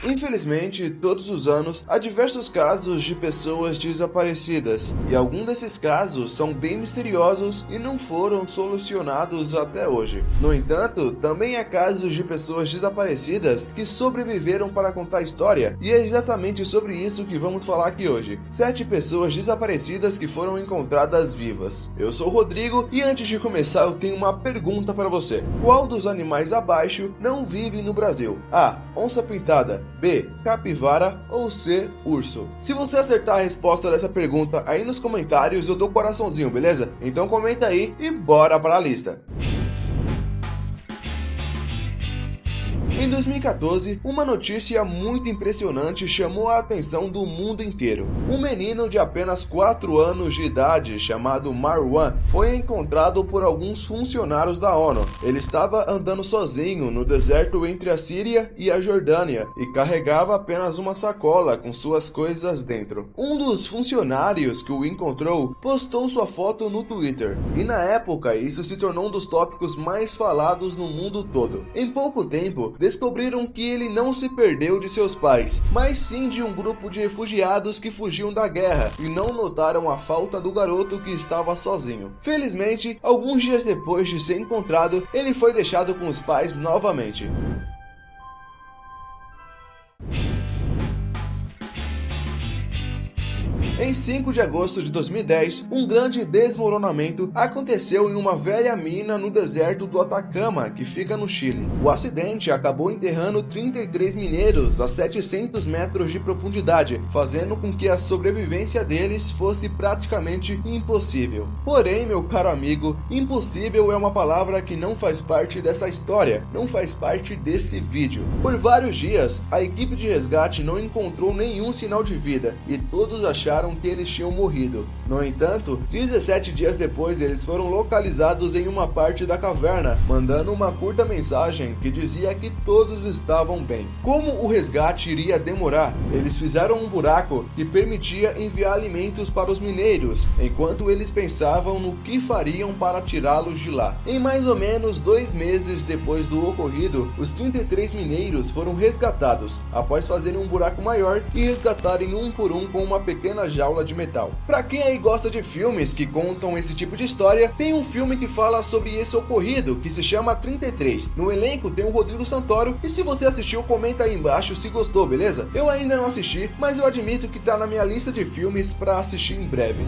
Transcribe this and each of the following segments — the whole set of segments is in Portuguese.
Infelizmente, todos os anos há diversos casos de pessoas desaparecidas, e alguns desses casos são bem misteriosos e não foram solucionados até hoje. No entanto, também há casos de pessoas desaparecidas que sobreviveram para contar a história, e é exatamente sobre isso que vamos falar aqui hoje. 7 pessoas desaparecidas que foram encontradas vivas. Eu sou o Rodrigo e antes de começar eu tenho uma pergunta para você. Qual dos animais abaixo não vive no Brasil? A. Onça pintada, B. Capivara ou C. Urso? Se você acertar a resposta dessa pergunta aí nos comentários eu dou coraçãozinho, beleza? Então comenta aí e bora para a lista. Em 2014, uma notícia muito impressionante chamou a atenção do mundo inteiro. Um menino de apenas 4 anos de idade, chamado Marwan, foi encontrado por alguns funcionários da ONU. Ele estava andando sozinho no deserto entre a Síria e a Jordânia e carregava apenas uma sacola com suas coisas dentro. Um dos funcionários que o encontrou postou sua foto no Twitter, e na época isso se tornou um dos tópicos mais falados no mundo todo. Em pouco tempo, descobriram que ele não se perdeu de seus pais, mas sim de um grupo de refugiados que fugiam da guerra e não notaram a falta do garoto que estava sozinho. Felizmente, alguns dias depois de ser encontrado, ele foi deixado com os pais novamente. Em 5 de agosto de 2010, um grande desmoronamento aconteceu em uma velha mina no deserto do Atacama, que fica no Chile. O acidente acabou enterrando 33 mineiros a 700 metros de profundidade, fazendo com que a sobrevivência deles fosse praticamente impossível. Porém, meu caro amigo, impossível é uma palavra que não faz parte dessa história, não faz parte desse vídeo. Por vários dias, a equipe de resgate não encontrou nenhum sinal de vida e todos acharam que eles tinham morrido. No entanto, 17 dias depois eles foram localizados em uma parte da caverna, mandando uma curta mensagem que dizia que todos estavam bem. Como o resgate iria demorar, eles fizeram um buraco que permitia enviar alimentos para os mineiros, enquanto eles pensavam no que fariam para tirá-los de lá. Em mais ou menos 2 meses depois do ocorrido, os 33 mineiros foram resgatados, após fazerem um buraco maior e resgatarem um por um com uma pequena jaula de metal. Pra quem aí gosta de filmes que contam esse tipo de história, tem um filme que fala sobre esse ocorrido, que se chama 33. No elenco tem o Rodrigo Santoro, e se você assistiu, comenta aí embaixo se gostou, beleza? Eu ainda não assisti, mas eu admito que tá na minha lista de filmes pra assistir em breve.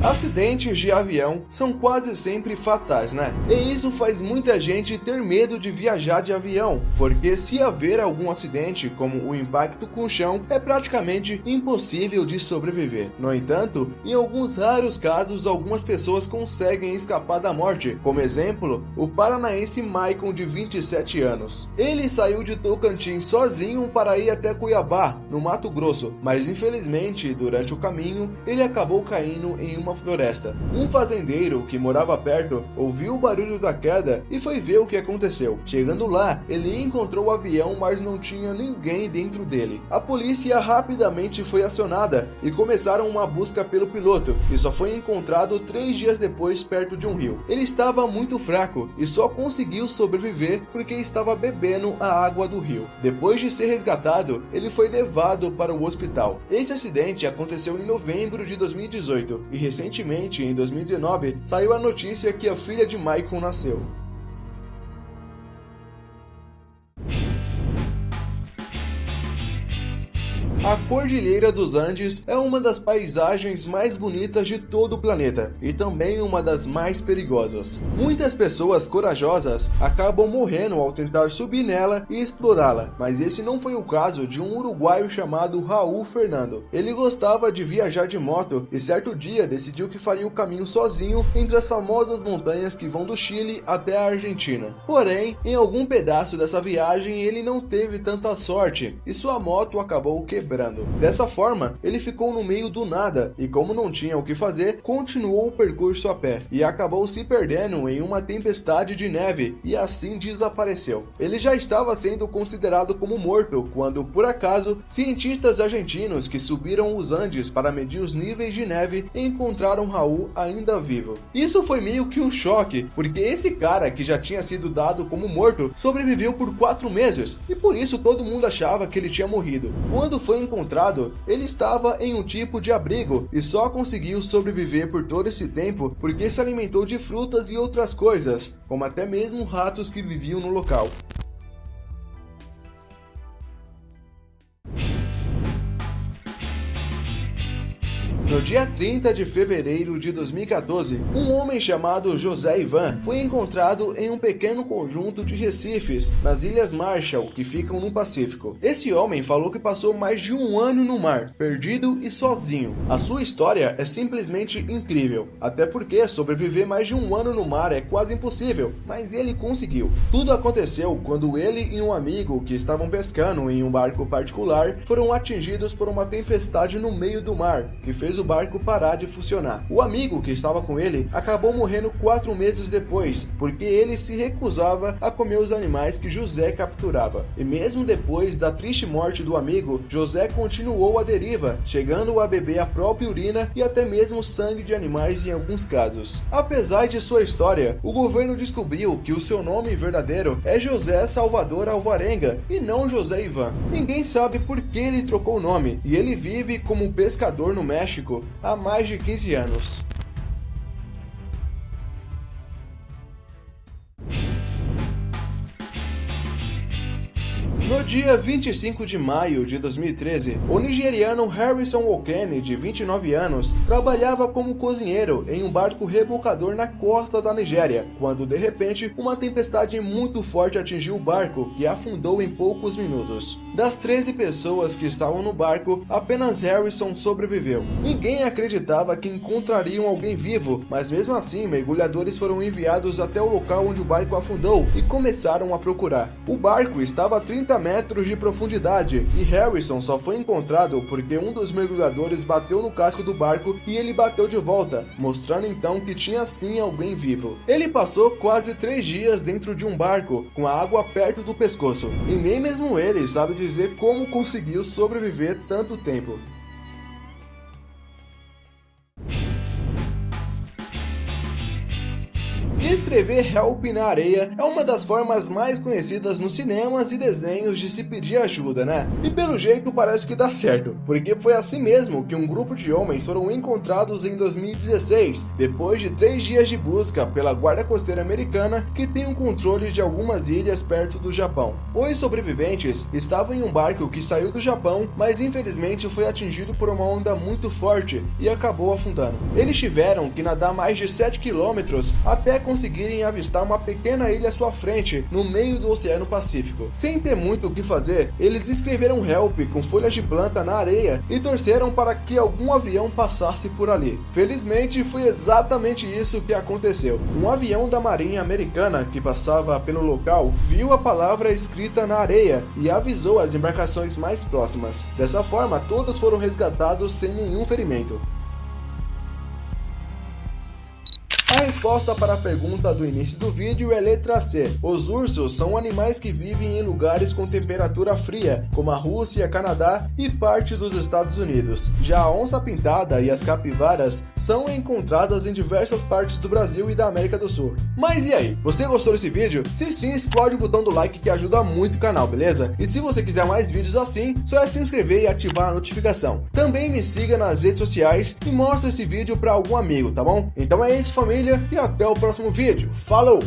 Acidentes de avião são quase sempre fatais, né? E isso faz muita gente ter medo de viajar de avião, porque se haver algum acidente, como o impacto com o chão, é praticamente impossível de sobreviver. No entanto, em alguns raros casos, algumas pessoas conseguem escapar da morte. Como exemplo, o paranaense Maicon, de 27 anos. Ele saiu de Tocantins sozinho para ir até Cuiabá, no Mato Grosso, mas infelizmente, durante o caminho, ele acabou caindo em uma floresta. Um fazendeiro que morava perto ouviu o barulho da queda e foi ver o que aconteceu. Chegando lá, ele encontrou o avião, mas não tinha ninguém dentro dele. A polícia rapidamente foi acionada e começaram uma busca pelo piloto, que só foi encontrado 3 dias depois perto de um rio. Ele estava muito fraco e só conseguiu sobreviver porque estava bebendo a água do rio. Depois de ser resgatado, ele foi levado para o hospital. Esse acidente aconteceu em novembro de 2018 e recentemente, em 2019, saiu a notícia que a filha de Maicon nasceu. A Cordilheira dos Andes é uma das paisagens mais bonitas de todo o planeta e também uma das mais perigosas. Muitas pessoas corajosas acabam morrendo ao tentar subir nela e explorá-la, mas esse não foi o caso de um uruguaio chamado Raul Fernando. Ele gostava de viajar de moto e certo dia decidiu que faria o caminho sozinho entre as famosas montanhas que vão do Chile até a Argentina. Porém, em algum pedaço dessa viagem ele não teve tanta sorte e sua moto acabou quebrando. esperando. Dessa forma, ele ficou no meio do nada e, como não tinha o que fazer, continuou o percurso a pé e acabou se perdendo em uma tempestade de neve e assim desapareceu. Ele já estava sendo considerado como morto quando, por acaso, cientistas argentinos que subiram os Andes para medir os níveis de neve encontraram Raul ainda vivo. Isso foi meio que um choque, porque esse cara que já tinha sido dado como morto sobreviveu por 4 meses e por isso todo mundo achava que ele tinha morrido. Quando foi encontrado, ele estava em um tipo de abrigo e só conseguiu sobreviver por todo esse tempo porque se alimentou de frutas e outras coisas, como até mesmo ratos que viviam no local. No dia 30 de fevereiro de 2014, um homem chamado José Ivan foi encontrado em um pequeno conjunto de recifes nas Ilhas Marshall, que ficam no Pacífico. Esse homem falou que passou mais de 1 ano no mar, perdido e sozinho. A sua história é simplesmente incrível, até porque sobreviver mais de 1 ano no mar é quase impossível, mas ele conseguiu. Tudo aconteceu quando ele e um amigo que estavam pescando em um barco particular foram atingidos por uma tempestade no meio do mar, que fez o barco parar de funcionar. O amigo que estava com ele acabou morrendo 4 meses depois, porque ele se recusava a comer os animais que José capturava. E mesmo depois da triste morte do amigo, José continuou à deriva, chegando a beber a própria urina e até mesmo sangue de animais em alguns casos. Apesar de sua história, o governo descobriu que o seu nome verdadeiro é José Salvador Alvarenga e não José Ivan. Ninguém sabe por que ele trocou o nome e ele vive como pescador no México há mais de 15 anos. No dia 25 de maio de 2013, o nigeriano Harrison Okene, de 29 anos, trabalhava como cozinheiro em um barco rebocador na costa da Nigéria, quando de repente uma tempestade muito forte atingiu o barco, que afundou em poucos minutos. Das 13 pessoas que estavam no barco, apenas Harrison sobreviveu. Ninguém acreditava que encontrariam alguém vivo, mas mesmo assim, mergulhadores foram enviados até o local onde o barco afundou e começaram a procurar. O barco estava a 30 metros de profundidade e Harrison só foi encontrado porque um dos mergulhadores bateu no casco do barco e ele bateu de volta, mostrando então que tinha sim alguém vivo. Ele passou quase 3 dias dentro de um barco, com a água perto do pescoço, e nem mesmo ele sabe dizer como conseguiu sobreviver tanto tempo. Escrever help na areia é uma das formas mais conhecidas nos cinemas e desenhos de se pedir ajuda, né? E pelo jeito parece que dá certo, porque foi assim mesmo que um grupo de homens foram encontrados em 2016, depois de 3 dias de busca pela Guarda Costeira Americana, que tem o controle de algumas ilhas perto do Japão. Os sobreviventes estavam em um barco que saiu do Japão, mas infelizmente foi atingido por uma onda muito forte e acabou afundando. Eles tiveram que nadar mais de 7 quilômetros até conseguirem avistar uma pequena ilha à sua frente, no meio do Oceano Pacífico. Sem ter muito o que fazer, eles escreveram help com folhas de planta na areia e torceram para que algum avião passasse por ali. Felizmente, foi exatamente isso que aconteceu. Um avião da Marinha Americana que passava pelo local viu a palavra escrita na areia e avisou as embarcações mais próximas. Dessa forma, todos foram resgatados sem nenhum ferimento. A resposta para a pergunta do início do vídeo é letra C. Os ursos são animais que vivem em lugares com temperatura fria, como a Rússia, Canadá e parte dos Estados Unidos. Já a onça-pintada e as capivaras são encontradas em diversas partes do Brasil e da América do Sul. Mas e aí, você gostou desse vídeo? Se sim, explode o botão do like que ajuda muito o canal, beleza? E se você quiser mais vídeos assim, só é se inscrever e ativar a notificação. Também me siga nas redes sociais e mostre esse vídeo para algum amigo, tá bom? Então é isso, família, e até o próximo vídeo. Falou!